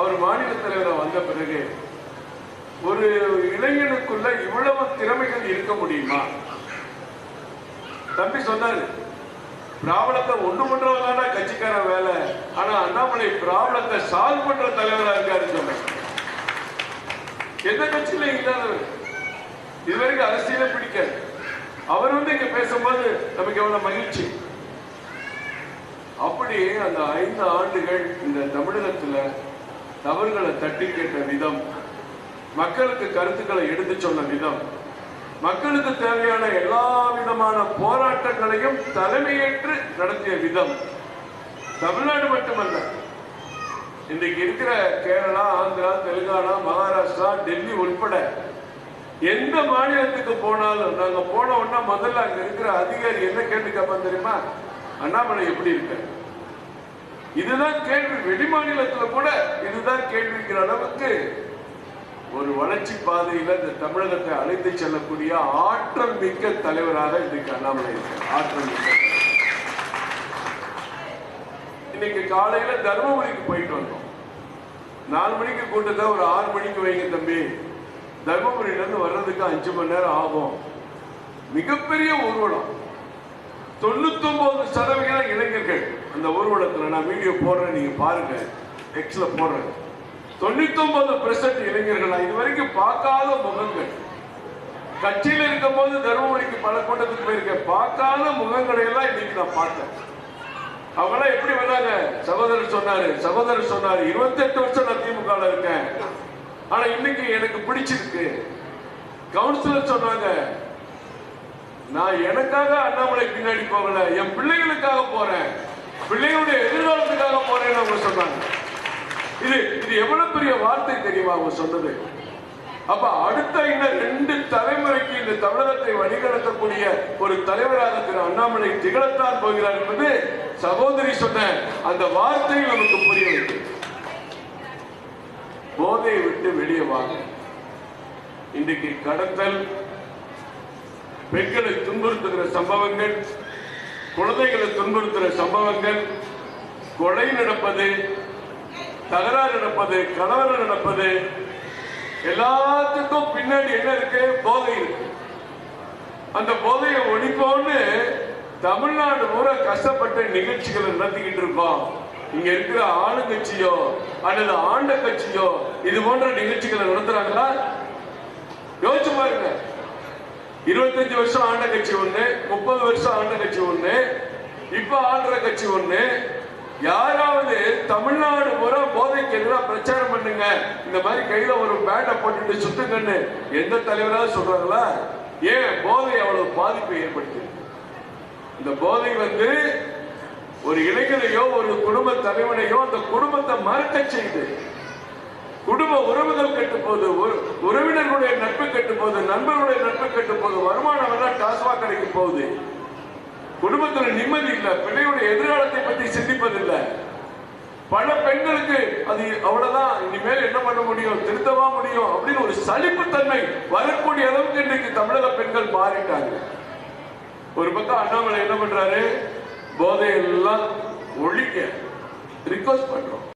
அவர் மாநில தலைவராக வந்த பிறகு ஒரு இளைஞனுக்குள்ள இவ்வளவு திறமைகள் இருக்க முடியுமா? தம்பி சொன்னாரு, பிராபலத்தை ஒன்று பண்றவங்க கட்சிக்கார வேலை, ஆனா அண்ணாமலை பிராபலத்தை சால்வ் பண்ற தலைவரா இருக்காரு சொன்ன. எந்த கட்சியில இல்லாதவர், இதுவரைக்கும் அரசியல பிடிக்காது. அவர் இங்க பேசும்போது நமக்கு எவ்வளவு மகிழ்ச்சி. அப்படி அந்த 5 ஆண்டுகள் இந்த தமிழகத்துல தவறுகளை தட்டி கேட்ட விதம், மக்களுக்கு கருத்துக்களை எடுத்து சொன்ன விதம், மக்களுக்கு தேவையான எல்லா விதமான போராட்டங்களையும் தலைமையேற்று நடத்திய விதம், தமிழ்நாடு மட்டுமல்ல, இன்றைக்கு இருக்கிற கேரளா, ஆந்திரா, தெலுங்கானா, மகாராஷ்டிரா, டெல்லி உட்பட எந்த மாநிலத்துக்கு போனாலும் நாங்க போன உடனே முதல்ல அங்க இருக்கிற அதிகாரி என்ன கேட்டு கேட்பான் தெரியுமா? அண்ணாமலை எப்படி இருக்க? இதுதான் கேள்வி. வெளி மாநிலத்தில் கூட இதுதான் கேள்விக்கிற அளவுக்கு ஒரு வளர்ச்சி பாதையில இந்த தமிழகத்தை அழைத்து செல்லக்கூடிய ஆற்றல் மிக்க தலைவராக இன்றைக்கு அண்ணாமலை இருக்கார். ஆற்றல் மிக்க தலைவர். இன்னைக்கு காலையில தர்மபுரிக்கு போயிட்டு வந்தோம். 4 மணிக்கு கூட்டத்தை ஒரு 6 மணிக்கு வைங்க தம்பி. தர்மபுரியில இருந்து வர்றதுக்கு 5 மணி நேரம் ஆகும். மிகப்பெரிய ஊர்வலம், 99% இளைஞர்கள் அந்த ஊர்வலத்தில். நான் வீடியோ போடுறேன், நீங்க பாருங்க, எக்ஸ்ல போடுறேன். 99% இளைஞர்கள். இது வரைக்கும் பார்க்காத முகங்கள். கட்சியில் இருக்கும் போது தர்மபுரிக்கு பல கூட்டத்துக்கு போயிருக்கேன், பார்க்காத முகங்களை எல்லாம் இன்னைக்கு நான் பார்த்தேன். அவங்களாம் எப்படி வந்தாங்க? சகோதரர் சொன்னாரு 28 வருஷம் நான் திமுக இருக்கேன், ஆனா இன்னைக்கு எனக்கு பிடிச்சிருக்கு. கவுன்சிலர் சொன்னாங்க, நான் எனக்காக அண்ணாமலை பின்னாடி போகல, என் பிள்ளைகளுக்காக போறேன், பிள்ளைகளுடைய எதிர்காலத்துக்காக போறேன்னு அவங்க சொன்னாங்க. இது எவ்வளவு பெரிய வார்த்தை தெரியுமா அவங்க சொன்னது? அப்ப அடுத்த இன்னும் 2 தலைமுறைக்கு இந்த தமிழகத்தை வழிநடத்தக்கூடிய ஒரு தலைவராக திரு அண்ணாமலை திகழத்தான் போகிறார் என்பது சகோதரி சொன்ன அந்த வார்த்தை நமக்கு புரிய வைக்கும். போதையை விட்டு வெளியே வாங்க. இன்றைக்கு கடத்தல், பெண்களை துன்புறுத்துகிற சம்பவங்கள், குழந்தைகளை துன்புறுத்துகிற சம்பவங்கள், கொலை நடப்பது, தகராறு நடப்பது, கலவரம் நடப்பது, எல்லாத்துக்கும் பின்னாடி என்ன இருக்கு? போதை இருக்கு. அந்த போதையை ஒழிப்போன்னு தமிழ்நாடு பூரா கஷ்டப்பட்ட நிகழ்ச்சிகளை நடத்திக்கிட்டு இருக்கோம். இங்க இருக்கிற ஆளுங்கட்சியோ அல்லது ஆண்ட கட்சியோ இது போன்ற நிகழ்ச்சிகளை நடத்துறாங்களா? யோசிச்சு பாருங்க. 25 வருஷம் ஆண்ட கட்சி ஒண்ணு, 30 வருஷம் ஆண்ட கட்சி ஒண்ணு, இப்ப ஆள்ற கட்சி ஒண்ணு. யாராவது தமிழ்நாடு பூரா போதைக்கு எதிராக பிரச்சாரம் பண்ணுங்க, இந்த மாதிரி கையில ஒரு பேட்டை போட்டுட்டு சுத்துங்கன்னு எந்த தலைவராவது சொல்றாங்களா? ஏன் போதை அவ்வளவு பாதிப்பை ஏற்படுத்தி? இந்த போதை ஒரு இளைஞரையோ ஒரு குடும்ப தலைவனையோ அந்த குடும்பத்தை மறக்க செய்து, குடும்ப உறவுகள் கெட்டு போது, உறவினர்களுடைய நட்பு கெட்டு போது, நண்பர்களுடைய நட்பு கெட்டு போது, வருமானம் எல்லாம் டாஸ்மாக் கடைக்கு போகுது. குடும்பத்துல நிம்மதி இல்லை, பிள்ளைகளுடைய எதிர்காலத்தை பற்றி சிந்திப்பதில்லை. பல பெண்களுக்கு அது அவ்வளவுதான், இனிமேல் என்ன பண்ண முடியும், திருத்தவா முடியும் அப்படின்னு ஒரு சலிப்புத்தன்மை வரக்கூடிய அளவுக்கு இன்னைக்கு தமிழக பெண்கள் மாறிட்டாங்க. ஒரு பக்கம் அண்ணாமலை என்ன பண்றாரு? போதையெல்லாம் ஒழிக்க ரிக்வெஸ்ட் பண்றோம்.